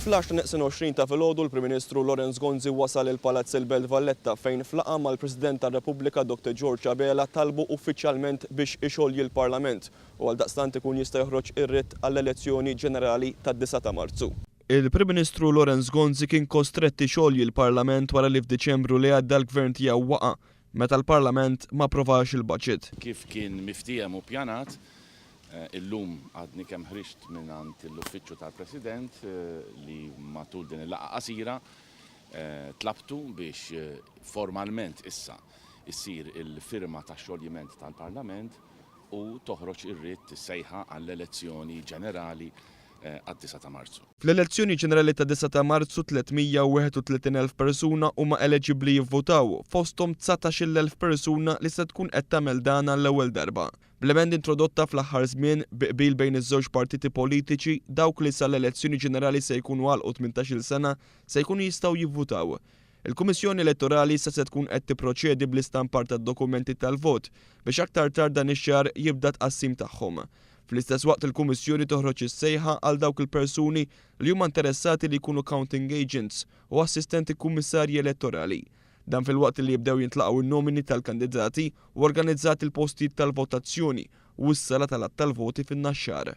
Fl-10 ta' filgħodu l-Prim Ministru Lorenz Gonzi wasal il-Palazz il-Belt Valletta fejn flaqa mal-President tar-Repubblika Dr. George Abela talbu uffiċjalment biex ixolli l-Parlament u għaldaqstant ikun jista' joħroġ ir-ritt għall-elezzjoni ġenerali tad-9 ta' Marzu. Il-Prim Ministru Lorenz Gonzi kien kostret ixolli l-Parlament wara li f'Diċembru li għadda l-Gvern tiegħu waqa' meta l-Parlament ma approvax il-budget. Kif kien miftijem u pjanat, illum għadni kemm ħriġt mingħand l-Uffiċċju tal-President li matul din il-laqgħa qasira tlabtu biex formalment issa issir il-firma tax-xogħliment tal-Parlament u toħroġ ir-ritt sejħa għall-elezzjoni ġenerali għad-9 ta' Marzu. Fl-elezzjoni ġenerali ta' 9 ta' Marzu 331,000 persuna huma eliġibbli jivvotaw, fosthom 19,000 persuna li se tkun qed tagħmel dan l-ewwel darba. Bl-emend introdotta fl-aħħar żmien biqbil bejn iż-żewġ partiti politiċi dawk li sal-elezzjoni ġenerali se jkunu għalqu 18-il sena se jkunu jistgħu jivvutaw. Il-Kummissjoni Elettorali se tkun qed tipproċedi bl-istampar tad-dokumenti tal-vot biex aktar tard dan ix-xahar jibda tqassim tagħhom. Fl-istess waqt il-Kummissjoni toħroġ is-sejħa għal dawk il-persuni li huma interessati li jkunu counting agents u assistenti kummissarji elettorali. Dan fil-waqt li jibdew jintlaqgħu n-nomini tal-kandidati u organizzati l-postijiet tal-votazzjoni u s-sala tal-att tal-voti fin-naxxar.